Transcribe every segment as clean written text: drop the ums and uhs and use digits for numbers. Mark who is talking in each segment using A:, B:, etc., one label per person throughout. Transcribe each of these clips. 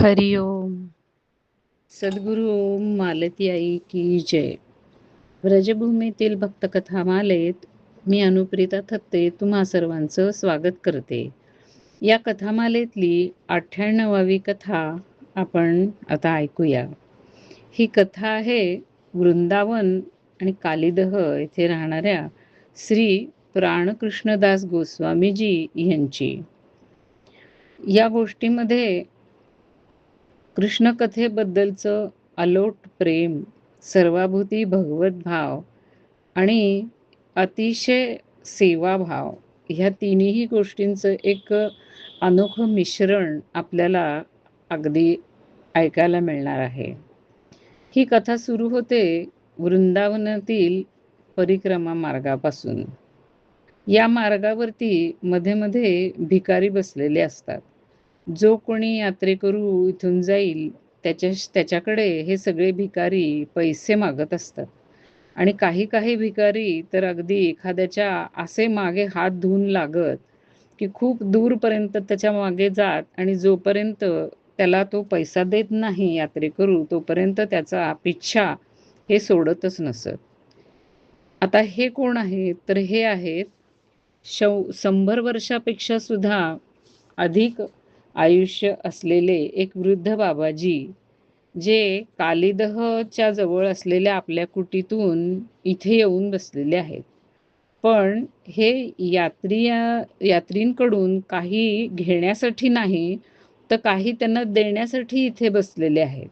A: हरि ओम.
B: सद्गुरु ओम मालती आई की जय. व्रजभूमीतील भक्तकथामालेत मी अनुप्रिता थत्ते तुम्हा सर्वांचं स्वागत करते. या कथामालेतली 98वी कथा आपण आता ऐकूया. ही कथा आहे वृंदावन आणि कालीदह येथे राहणाऱ्या श्री प्राणकृष्णदास गोस्वामीजी यांची. या गोष्टीमध्ये कृष्ण कथेबद्दलचं अलोट प्रेम, सर्वाभूती भगवत भाव आणि अतिशय सेवाभाव ह्या तिन्ही गोष्टींचं एक अनोखं मिश्रण आपल्याला अगदी ऐकायला मिळणार आहे. ही कथा सुरू होते वृंदावनातील परिक्रमा मार्गापासून. या मार्गावरती मध्ये मध्ये भिकारी बसलेले असतात. जो कोणी यात्रेकरू इथून जाईल त्याच्याकडे हे सगळे भिकारी पैसे मागत असतात. आणि काही काही भिकारी तर अगदी एखाद्याच्या असे मागे हात धुवून लागत की खूप दूरपर्यंत त्याच्या मागे जात आणि जोपर्यंत त्याला तो पैसा देत नाही यात्रेकरू तोपर्यंत त्याचा पिच्छा हे सोडतच नसत. आता हे कोण आहेत तर हे आहेत 100 वर्षापेक्षा सुद्धा अधिक आयुष्य असलेले एक वृद्ध बाबाजी, जे कालीदहच्या जवळ असलेल्या आपल्या कुटीतून इथे येऊन बसलेले आहेत. पण हे यात्रींकडून काही घेण्यासाठी नाही तर काही त्यांना देण्यासाठी इथे बसलेले आहेत.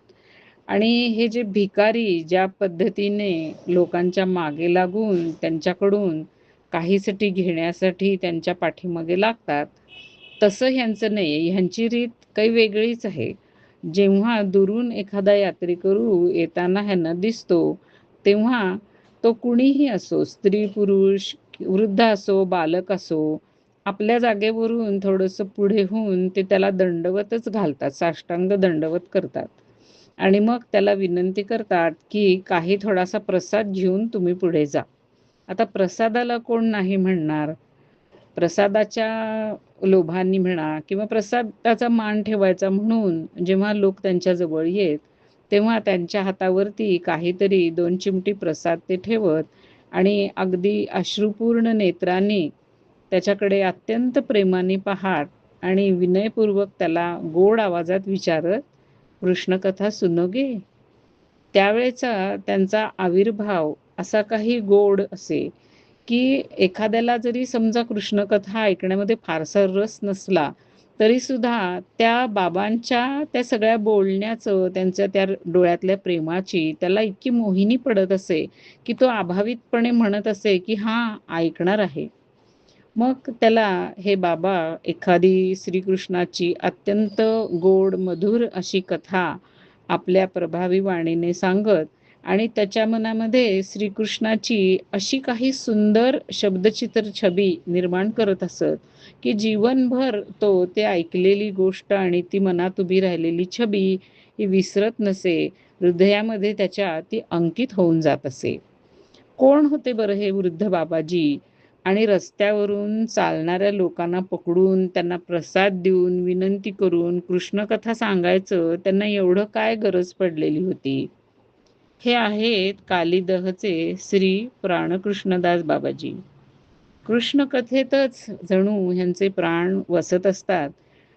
B: आणि हे जे भिकारी ज्या पद्धतीने लोकांच्या मागे लागून त्यांच्याकडून काहीसाठी घेण्यासाठी त्यांच्या पाठीमागे लागतात, तसं ह्यांचं नाही. ह्यांची रीत काही वेगळीच आहे. जेव्हा दुरून एखादा यात्रेकरू येताना ह्यांना दिसतो तेव्हा तो कुणीही असो, स्त्री पुरुष, वृद्ध असो, बालक असो, आपल्या जागेवरून थोडंसं पुढे होऊन ते त्याला दंडवतच घालतात, साष्टांग दंडवत करतात. आणि मग त्याला विनंती करतात की काही थोडासा प्रसाद घेऊन तुम्ही पुढे जा. आता प्रसादाला कोण नाही म्हणणार? प्रसादाच्या लोभांनी म्हणा किंवा प्रसादाचा मान ठेवायचा म्हणून जेव्हा लोक त्यांच्या जवळ येत तेव्हा त्यांच्या हातावरती काहीतरी 2 चिमटी प्रसाद ते ठेवत आणि अगदी अश्रुपूर्ण नेत्रांनी त्याच्याकडे अत्यंत प्रेमाने पाहत आणि विनयपूर्वक त्याला गोड आवाजात विचारत, कृष्णकथा सुनोगे? त्यावेळेचा त्यांचा आविर्भाव असा काही गोड असे की एखाद्याला जरी समजा कृष्णकथा ऐकण्यामध्ये फारसा रस नसला तरी सुद्धा त्या बाबांच्या त्या सगळ्या बोलण्याचं, त्यांच्या त्या डोळ्यातल्या प्रेमाची त्याला इतकी मोहिनी पडत असे की तो अभावितपणे म्हणत असे की हां, ऐकणार आहे. मग त्याला हे बाबा एखादी श्रीकृष्णाची अत्यंत गोड मधुर अशी कथा आपल्या प्रभावी वाणीने सांगत आणि त्याच्या मनामध्ये श्रीकृष्णाची अशी काही सुंदर शब्दचित्र छबी निर्माण करत असत की जीवनभर तो ते ऐकलेली गोष्ट आणि ती मनात उभी राहिलेली छबी ही विसरत नसे, हृदयामध्ये त्याच्या ती अंकित होऊन जात असे. कोण होते बरं हे वृद्ध बाबाजी? आणि रस्त्यावरून चालणाऱ्या लोकांना पकडून त्यांना प्रसाद देऊन विनंती करून कृष्णकथा सांगायचं त्यांना एवढं काय गरज पडलेली होती? हे आहेत कालीदहचे श्री प्राणकृष्णदास बाबाजी. कृष्ण कथेतच जणू ह्यांचे प्राण वसत असतात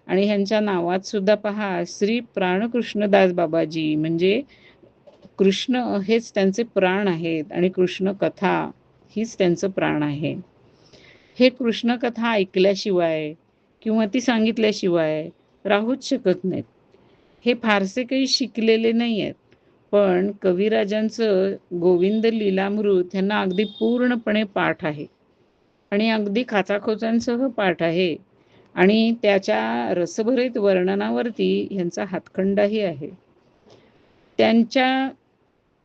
B: आणि ह्यांच्या नावात सुद्धा पहा श्री प्राणकृष्णदास बाबाजी म्हणजे कृष्ण हेच त्यांचे प्राण आहेत आणि कृष्ण कथा हीच त्यांचं प्राण आहे. हे कृष्ण कथा ऐकल्याशिवाय किंवा ती सांगितल्याशिवाय राहूच शकत नाहीत. हे फारसे काही शिकलेले नाही आहेत, पण कविराजांचं गोविंद लीलामृत ह्यांना अगदी पूर्णपणे पाठ आहे आणि अगदी खाचाखोचांसह पाठ आहे आणि त्याच्या रसभरीत वर्णनावरती ह्यांचा हातखंडाही आहे. त्यांच्या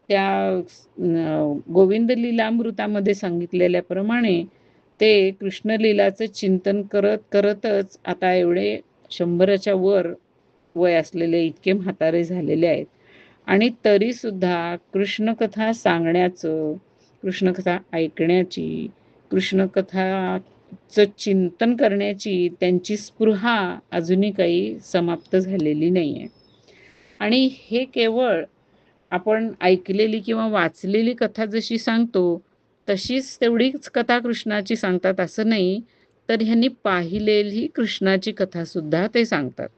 B: त्या गोविंद लीलामृतामध्ये सांगितलेल्याप्रमाणे ते कृष्णलीलाचं चिंतन करत करतच आता एवढे 100च्या वर वय असलेले इतके म्हातारे झालेले आहेत आणि तरी सुद्धा कृष्णकथा सांगण्याचं, कृष्णकथा ऐकण्याची, कृष्णकथाचं चिंतन करण्याची त्यांची स्पृहा अजूनही काही समाप्त झालेली नाही आहे. आणि हे केवळ आपण ऐकलेली किंवा वाचलेली कथा जशी सांगतो, तशीच तेवढीच कथा कृष्णाची सांगतात असं नाही. तर ह्यांनी पाहिलेली कृष्णाची कथासुद्धा ते सांगतात.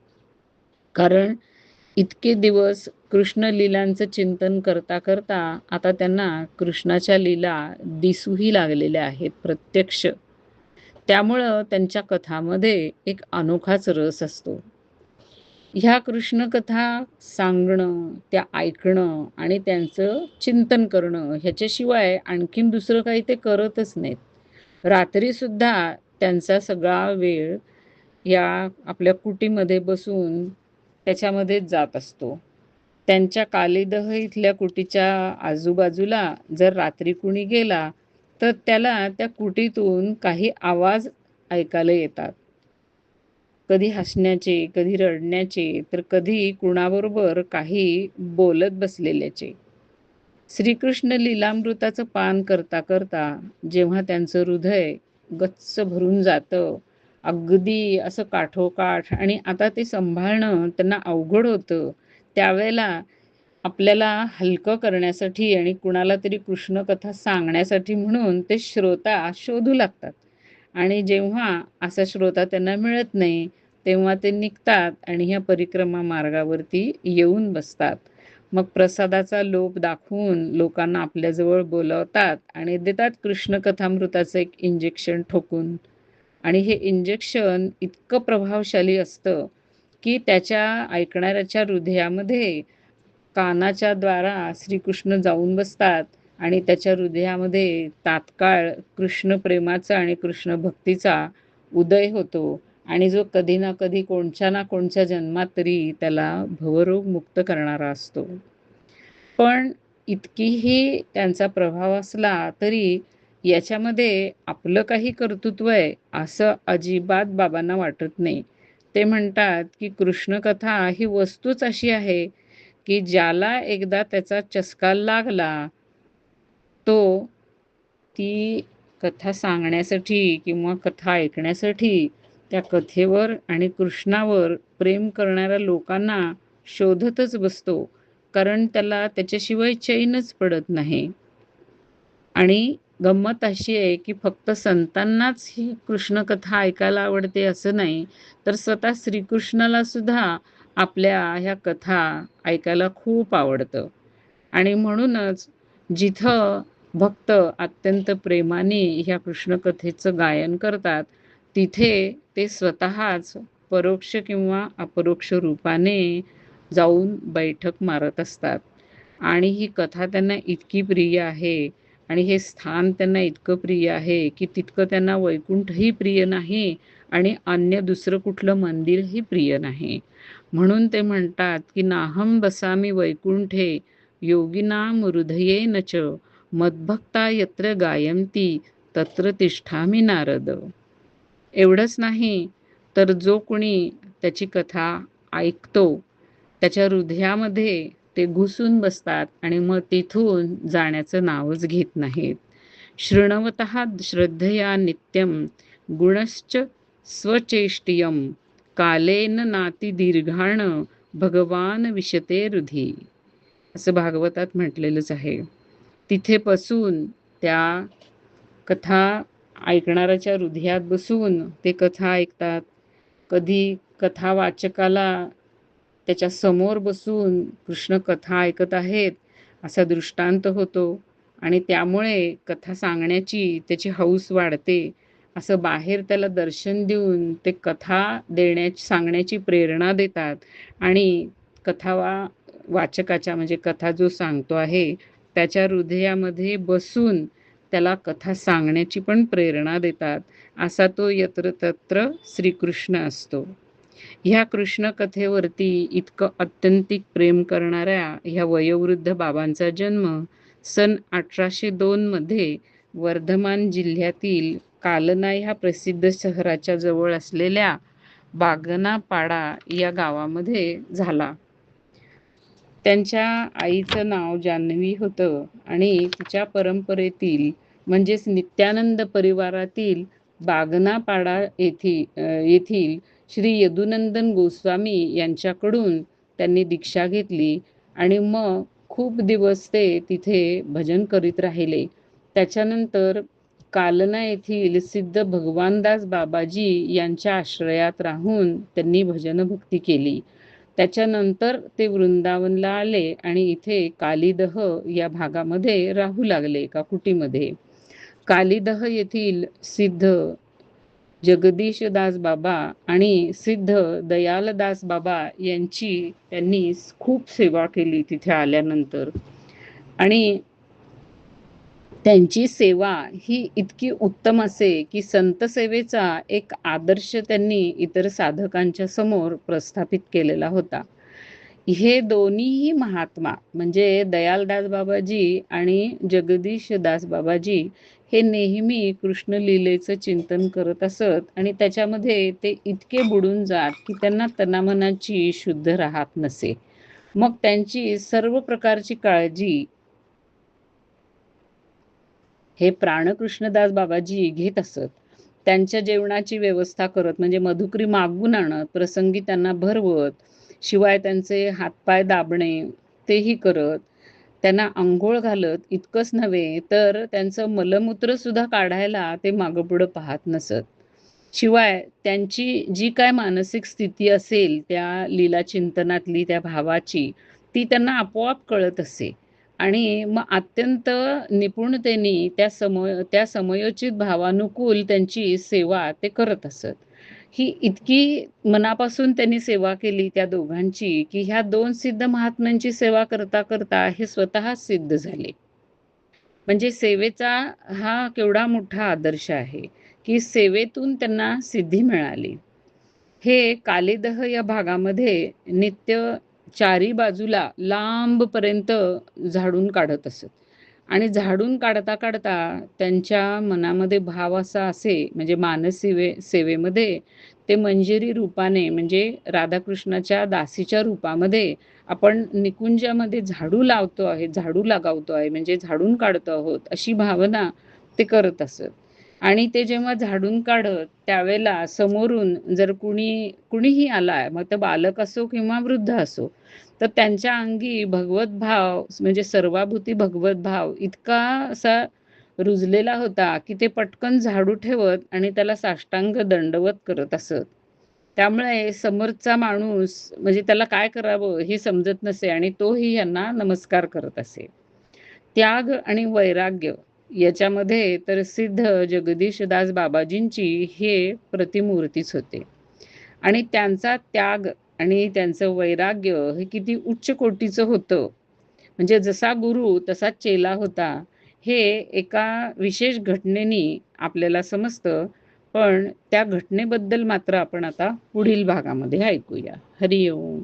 B: कारण इतके दिवस कृष्ण लीलांचं चिंतन करता करता आता त्यांना कृष्णाच्या लीला दिसूही लागलेल्या आहेत प्रत्यक्ष. त्यामुळं त्यांच्या कथामध्ये एक अनोखाच रस असतो. ह्या कृष्णकथा सांगणं, त्या ऐकणं आणि त्यांचं चिंतन करणं ह्याच्याशिवाय आणखीन दुसरं काही ते करतच नाहीत. रात्रीसुद्धा त्यांचा सगळा वेळ या आपल्या कुटीमध्ये बसून त्याच्यामध्येच जात असतो. त्यांच्या कालीदह इथल्या कुटीच्या आजूबाजूला जर रात्री कुणी गेला, तर त्याला त्या कुटीतून काही आवाज ऐकायला येतात. कधी हसण्याचे, कधी रडण्याचे, तर कधी कुणाबरोबर काही बोलत बसलेल्याचे. श्रीकृष्ण लीलामृताचं पान करता करता जेव्हा त्यांचं हृदय गच्च भरून जातं, अगदी असं काठोकाठ आणि आता ते सांभाळणं त्यांना अवघड होतं, त्यावेळेला आपल्याला हलकं करण्यासाठी आणि कुणाला तरी कृष्णकथा सांगण्यासाठी म्हणून ते श्रोता शोधू लागतात. आणि जेव्हा असा श्रोता त्यांना मिळत नाही, तेव्हा ते निघतात आणि ह्या परिक्रमा मार्गावरती येऊन बसतात. मग प्रसादाचा लोभ दाखवून लोकांना आपल्याजवळ बोलावतात आणि देतात कृष्णकथामृताचं एक इंजेक्शन ठोकून. आणि हे इंजेक्शन इतकं प्रभावशाली असतं, की त्याच्या ऐकणाऱ्याच्या हृदयामध्ये कानाच्या द्वारा श्रीकृष्ण जाऊन बसतात आणि त्याच्या हृदयामध्ये तात्काळ कृष्ण प्रेमाचा आणि कृष्ण भक्तीचा उदय होतो आणि जो कधी ना कधी कोणच्या ना कोणच्या जन्मात तरी त्याला भवरोग मुक्त करणारा असतो. पण इतकीही त्यांचा प्रभाव असला तरी याच्यामध्ये आपलं काही कर्तृत्व आहे असं अजिबात बाबांना वाटत नाही. ते म्हणतात, की कृष्णकथा ही वस्तूच अशी आहे, की ज्याला एकदा त्याचा चस्का लागला, तो ती कथा सांगण्यासाठी किंवा कथा ऐकण्यासाठी त्या कथेवर आणि कृष्णावर प्रेम करणाऱ्या लोकांना शोधतच बसतो. कारण त्याला त्याच्याशिवाय चैनच पडत नाही. आणि गंमत अशी आहे, की फक्त संतांनाच ही कृष्णकथा ऐकायला आवडते असं नाही, तर स्वतः श्रीकृष्णाला सुद्धा आपल्या ह्या कथा ऐकायला खूप आवडतं. आणि म्हणूनच जिथं भक्त अत्यंत प्रेमाने ह्या कृष्णकथेचं गायन करतात, तिथे ते स्वतःच परोक्ष किंवा अपरोक्ष रूपाने जाऊन बैठक मारत असतात. आणि ही कथा त्यांना इतकी प्रिय आहे आणि हे स्थान त्यांना इतकं प्रिय आहे, की तितकं त्यांना वैकुंठही प्रिय नाही आणि अन्य दुसरं कुठलं मंदिरही प्रिय नाही. म्हणून ते म्हणतात, की नाहं बसामि वैकुंठे योगिनां हृदयेन च मद्भक्ता यत्र गायन्ति तत्र तिष्ठामि नारद. एवढंच नाही, तर जो कोणी त्याची कथा ऐकतो, त्याच्या हृदयामध्ये ते घुसून बसतात आणि मग तिथून जाण्याचं नावच घेत नाहीत. शृण्वतः श्रद्धया नित्यं गुणश्च स्वचेष्टियं कालेन नातिदीर्घाण भगवान विशते हृदि. असं भागवतात म्हटलेलंच आहे. तिथे बसून त्या कथा ऐकणाऱ्याच्या हृदयात बसून ते कथा ऐकतात. कधी कथा वाचकाला त्याच्या समोर बसून कृष्ण कथा ऐकत आहेत असा दृष्टांत होतो आणि त्यामुळे कथा सांगण्याची त्याची हौस वाढते. असं बाहेर त्याला दर्शन देऊन ते कथा सांगण्याची प्रेरणा देतात आणि कथा वाचकाच्या म्हणजे कथा जो सांगतो आहे त्याच्या हृदयामध्ये बसून त्याला कथा सांगण्याची पण प्रेरणा देतात. असा तो यत्र तत्र श्रीकृष्ण असतो. ह्या कृष्ण कथेवरती इतकं अत्यंतिक प्रेम करणाऱ्या ह्या वयोवृद्ध बाबांचा जन्म सन 1802 मध्ये वर्धमान जिल्ह्यातील कालना ह्या प्रसिद्ध शहराच्या जवळ असलेल्या बागनापाडा या गावामध्ये झाला. त्यांच्या आईचं नाव जान्हवी होतं आणि तिच्या परंपरेतील म्हणजेच नित्यानंद परिवारातील बागनापाडा येथील श्री यदुनंदन गोस्वामी यांच्याकडून त्यांनी दीक्षा घेतली आणि मग खूप दिवस ते तिथे भजन करीत राहिले. त्याच्यानंतर कालना येथील सिद्ध भगवानदास बाबाजी यांच्या आश्रयात राहून त्यांनी भजन भक्ती केली. त्याच्यानंतर ते वृंदावनला आले आणि इथे कालीदह या भागामध्ये राहू लागले, एका कुटीमध्ये. कालीदह येथील सिद्ध जगदीशदास बाबा आणि सिद्ध दयालदास बाबा यांची त्यांनी खूप सेवा केली तिथे आल्यानंतर. आणि त्यांची सेवा ही इतकी उत्तम असे की संत सेवेचा एक आदर्श त्यांनी इतर साधकांच्या समोर प्रस्थापित केलेला होता. हे दोन्हीही महात्मा म्हणजे दयालदास बाबाजी आणि जगदीशदास बाबाजी हे नेहमी कृष्ण लीलेचं चिंतन करत असत आणि त्याच्यामध्ये ते इतके बुडून जात की त्यांना तनामनाची शुद्ध राहत नसे. मग त्यांची सर्व प्रकारची काळजी हे प्राणकृष्णदास बाबाजी घेत असत. त्यांच्या जेवणाची व्यवस्था करत, म्हणजे मधुकरी मागून आणत, प्रसंगी त्यांना भरवत, शिवाय त्यांचे हातपाय दाबणे तेही करत, त्यांना अंघोळ घालत. इतकंच नव्हे तर त्यांचं मलमूत्र सुद्धा काढायला ते मागपुढं पाहत नसत. शिवाय त्यांची जी काय मानसिक स्थिती असेल त्या लीला चिंतनातली त्या भावाची, ती त्यांना आपोआप कळत असे आणि मग अत्यंत निपुणतेने त्या समयोचित भावानुकूल त्यांची सेवा ते करत असत. ही इतकी मनापासून त्यांनी सेवा केली त्या दोघांची की ह्या दोन सिद्ध महात्म्यांची सेवा करता करता हे स्वतः सिद्ध झाले. म्हणजे सेवेचा हा केवढा मोठा आदर्श आहे की सेवेतून त्यांना सिद्धी मिळाली. हे कालीदह या भागामध्ये नित्य चारी बाजूला लांबपर्यंत झाडून काढत असत आणि झाडून काढता काढता त्यांच्या मनामध्ये भाव असा असे, म्हणजे सेवेमध्ये ते मंजिरी रूपाने, म्हणजे राधाकृष्णाच्या दासीच्या रूपामध्ये आपण निकुंजामध्ये झाडू लगावतो आहे, म्हणजे झाडून काढतो आहोत अशी भावना ते करत असत. आणि ते जेव्हा झाडून काढत त्यावेळेला समोरून जर कुणीही आला, मग ते बालक असो किंवा वृद्ध असो, तर त्यांच्या अंगी भगवत भाव, म्हणजे सर्वाभूती भगवत भाव इतका असा रुजलेला होता की ते पटकन झाडू ठेवत आणि त्याला साष्टांग दंडवत करत असत. त्यामुळे समोरचा माणूस म्हणजे त्याला काय करावं हे समजत नसे आणि तोही यांना नमस्कार करत असे. त्याग आणि वैराग्य याच्यामध्ये तर सिद्ध जगदीशदास बाबाजींची हे प्रतिमूर्तीच होते. आणि त्यांचा त्याग आणि त्यांचं वैराग्य हे किती उच्च कोटीचं होतं. म्हणजे जसा गुरु तसा चेला होता, हे एका विशेष घटनेने आपल्याला समजतं. पण त्या घटनेबद्दल मात्र आपण आता पुढील भागामध्ये ऐकूया. हरिओम.